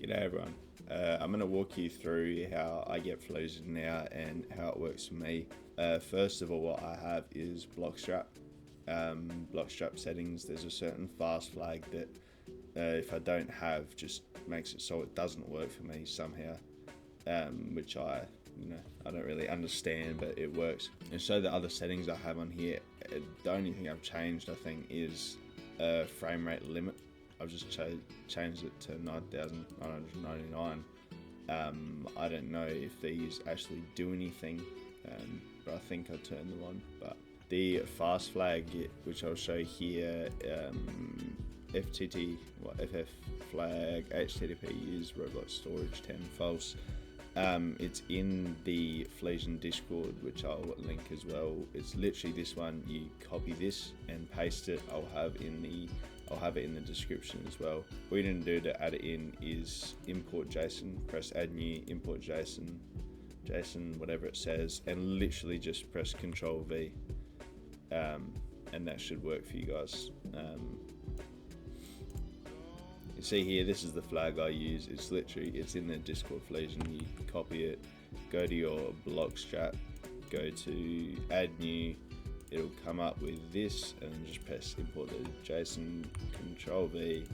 G'day everyone. I'm going to walk you through how I get Fleasion now and how it works for me. First of all, what I have is block strap. Block strap settings, there's a certain fast flag that if I don't have, just makes it so it doesn't work for me somehow, which I don't really understand, but it works. And so the other settings I have on here, the only thing I've changed I think is frame rate limit. I've just changed it to 9,999. I don't know if these actually do anything, but I think I turned them on. But the fast flag, which I'll show here, FF flag HTTP is robot storage 10 false. It's in the Fleasion Discord, which I'll link as well. It's literally this one. You copy this and paste it. I'll have it in the description as well. What you need to do to add it in is import JSON, press add new, import JSON, whatever it says, and literally just press Control V, and that should work for you guys. You see here, this is the flag I use. It's in the Discord Fleasion. You copy it, go to your block strap, go to add new. It'll come up with this, and then just press import the JSON, Control V.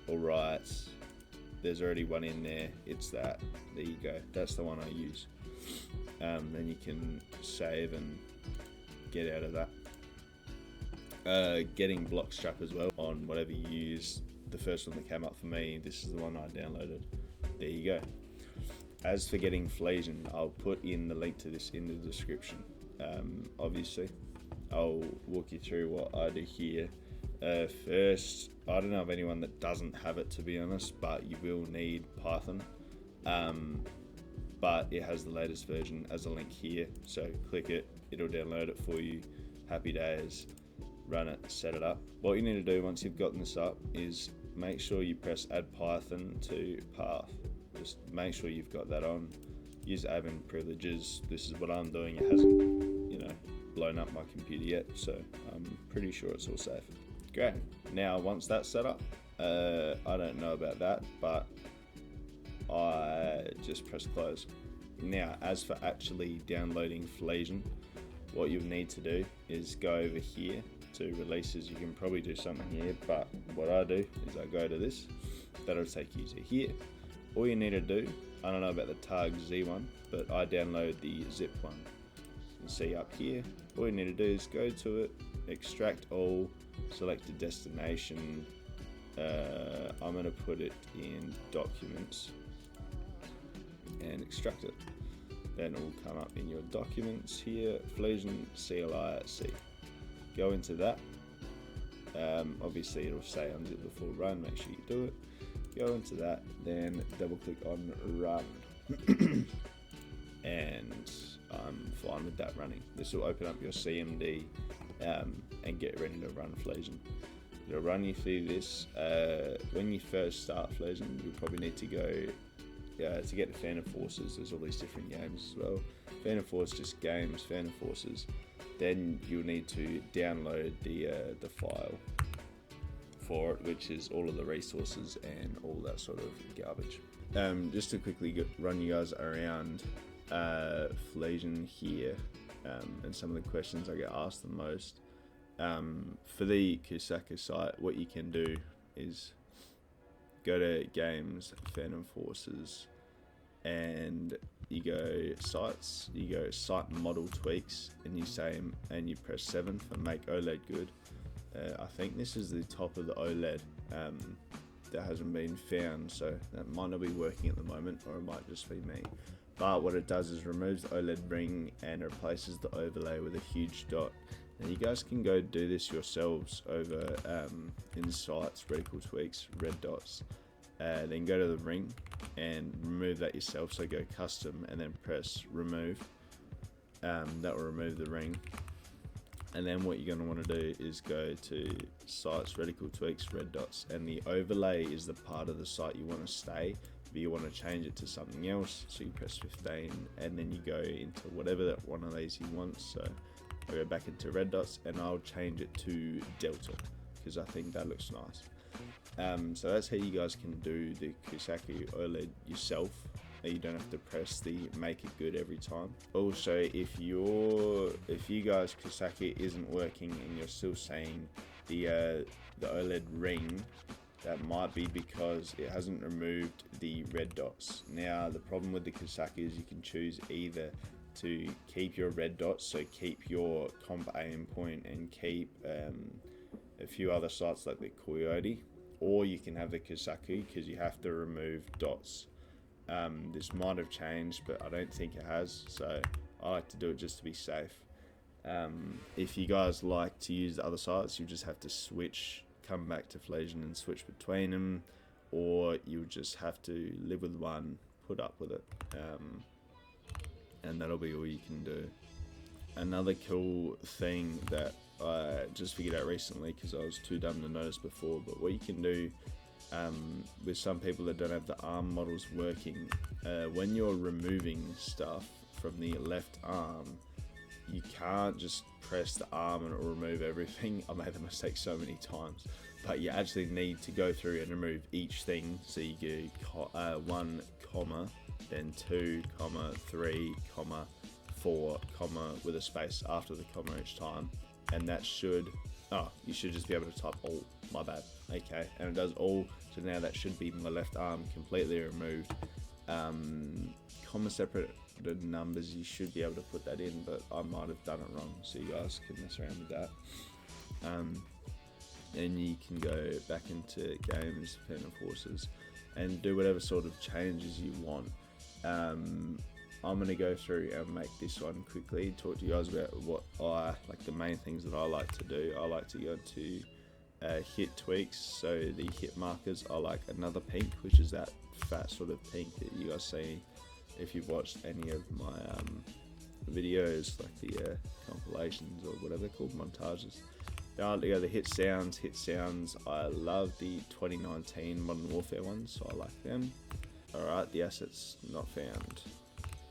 All right, there's already one in there. It's that. There you go. That's the one I use. Then you can save and get out of that. Getting block strap as well on whatever you use. The first one that came up for me, this is the one I downloaded. There you go. As for getting Fleasion, I'll put in the link to this in the description. Obviously, I'll walk you through what I do here. First, I don't know of anyone that doesn't have it, to be honest, but you will need Python. But it has the latest version as a link here, so click it, it'll download it for you. Happy days. Run it, set it up. What you need to do once you've gotten this up is make sure you press add Python to path. Just make sure you've got that on. Use admin privileges. This is what I'm doing. It hasn't, blown up my computer yet, so I'm pretty sure it's all safe. Great. Now, once that's set up, I don't know about that, but I just press close. Now, as for actually downloading Fleasion, what you'll need to do is go over here to releases. You can probably do something here, but what I do is I go to this. That'll take you to here. All you need to do, I don't know about the Targ Z one, but I download the zip one. You can see up here, all you need to do is go to it, extract all, select a destination. I'm going to put it in documents and extract it. Then it will come up in your documents here, Fleasion CLIC. Go into that. Obviously it'll say unzip before run, make sure you do it. Go into that, then double click on run. And I'm fine with that running. This will open up your CMD and get ready to run Fleasion. It'll run you through this. When you first start Fleasion, you'll probably need to go to get the Phantom Forces. There's all these different games as well. Phantom Force, just games, Phantom Forces. Then you'll need to download the file for it, which is all of the resources and all that sort of garbage. Just to quickly run you guys around Fleasion here, and some of the questions I get asked the most. For the Kousaku site, what you can do is go to Games, Phantom Forces, and you go Sites, you go Site Model Tweaks, and you press 7 for Make OLED Good. I think this is the top of the OLED that hasn't been found, so that might not be working at the moment, or it might just be me. But what it does is removes the OLED ring and replaces the overlay with a huge dot. Now you guys can go do this yourselves over in Sites, Reticle Tweaks, red dots. Then go to the ring and remove that yourself, so go custom and then press remove. That will remove the ring. And then what you're going to want to do is go to Sites, Reticle Tweaks, red dots, and the overlay is the part of the site you want to stay, but you want to change it to something else, so you press 15 and then you go into whatever that one of these you want. So I'll go back into red dots and I'll change it to Delta because I think that looks nice. So that's how you guys can do the Kousaku OLED yourself. You don't have to press the make it good every time. Also, if you guys Kousaku isn't working and you're still saying the OLED ring, that might be because it hasn't removed the red dots. Now the problem with the Kousaku is you can choose either to keep your red dots, so keep your comp aim point and keep a few other sites like the Coyote, or you can have the Kousaku because you have to remove dots. This might have changed, but I don't think it has, so I like to do it just to be safe. If you guys like to use the other sites, you just have to switch, come back to Fleasion and switch between them, or you just have to live with one, put up with it, and that'll be all you can do. Another cool thing that I just figured out recently, because I was too dumb to notice before, but what you can do with some people that don't have the arm models working, when you're removing stuff from the left arm, you can't just press the arm and it will remove everything. I made the mistake so many times, but you actually need to go through and remove each thing. So you go 1 comma, then 2 comma, 3 comma, 4 comma with a space after the comma each time, and that should, you should just be able to type all. My bad. Okay, and it does all. So now that should be my left arm completely removed. Comma separated numbers, you should be able to put that in, but I might have done it wrong, so you guys can mess around with that. And you can go back into games, Phantom Forces, and do whatever sort of changes you want. I'm going to go through and make this one quickly, talk to you guys about what I like, the main things that I like to do. I like to go to hit tweaks, so the hit markers, I like another pink, which is that fat sort of pink that you guys see if you've watched any of my videos, like the compilations or whatever they're called, montages. Then I like to go the hit sounds. I love the 2019 Modern Warfare ones, so I like them. Alright, the assets not found.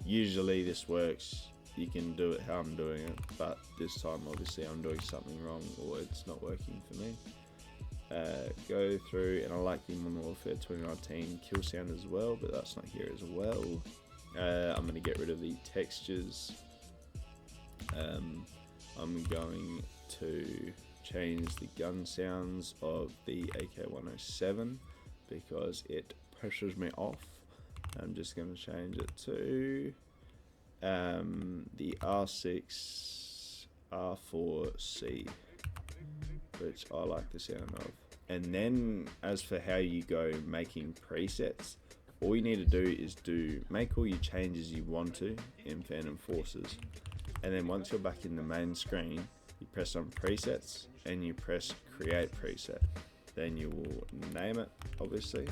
Usually this works, you can do it how I'm doing it, but this time obviously I'm doing something wrong or it's not working for me. Go through, and I like the Modern Warfare 2019 kill sound as well, but that's not here as well. I'm going to get rid of the textures. I'm going to change the gun sounds of the AK-107 because it presses me off. I'm just going to change it to the R6 R4C, which I like the sound of. And then as for how you go making presets, all you need to do is make all your changes you want to in Phantom Forces, and then once you're back in the main screen, you press on presets and you press create preset. Then you will name it, obviously.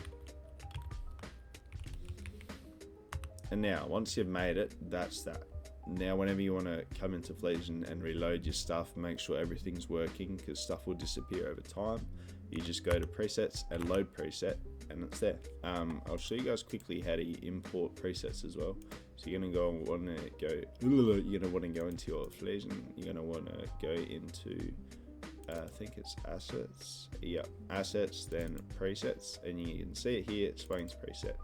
And now once you've made it, that's that. Now whenever you want to come into Fleasion and reload your stuff, make sure everything's working, because stuff will disappear over time. You just go to presets and load preset, and it's there. I'll show you guys quickly how to import presets as well. So you're gonna go into your Fleasion. You're gonna want to go into I think it's assets. Yeah, assets, then presets, and you can see it here. It's Swain's preset.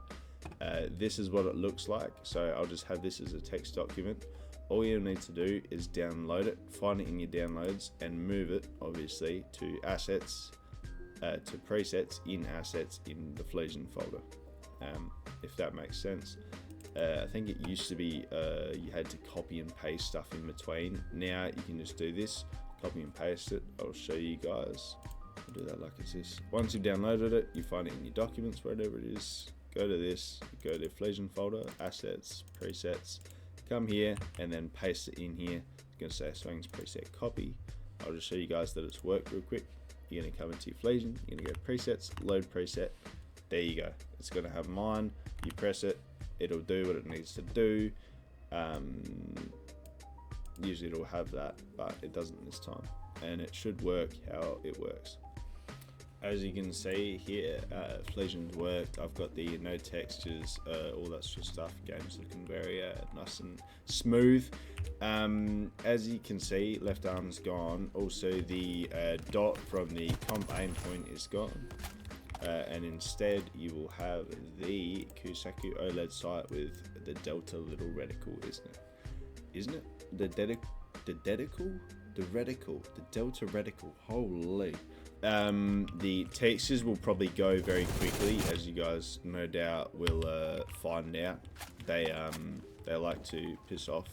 This is what it looks like. So I'll just have this as a text document. All you need to do is download it, find it in your downloads, and move it obviously to assets. To presets in assets in the Fleasion folder, if that makes sense. I think it used to be you had to copy and paste stuff in between. Now you can just do this, copy and paste it. I'll show you guys. I'll do that like it's this. Once you've downloaded it, you find it in your documents, wherever it is. Go to this, go to Fleasion folder, assets, presets, come here, and then paste it in here. It's going to say Swang's preset copy. I'll just show you guys that it's worked real quick. You're going to come into your Fleasion, you're going to go presets, load preset. There you go. It's going to have mine. You press it, it'll do what it needs to do. Usually it'll have that, but it doesn't this time. And it should work how it works. As you can see here, Fleasion's worked. I've got the no textures, all that sort of stuff. Game's looking very nice and smooth. As you can see, left arm's gone. Also, the dot from the comp aim point is gone. and instead you will have the Kousaku OLED sight with the Delta little reticle, isn't it? The Deticle, the Delta reticle. Holy. The textures will probably go very quickly, as you guys no doubt will find out. They like to piss off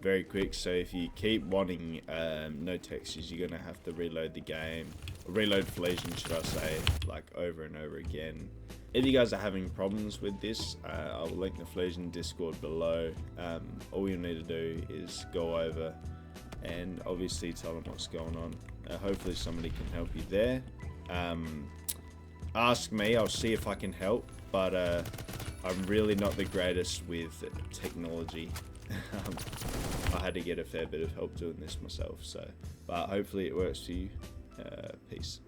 very quick, so if you keep wanting no textures, you're gonna have to reload the game, reload Fleasion, should I say, like over and over again. If you guys are having problems with this, I will link the Fleasion Discord below. All you need to do is go over and obviously tell them what's going on. Hopefully somebody can help you there. Ask me, I'll see if I can help, but I'm really not the greatest with technology. I had to get a fair bit of help doing this myself, so, but hopefully it works for you. Peace.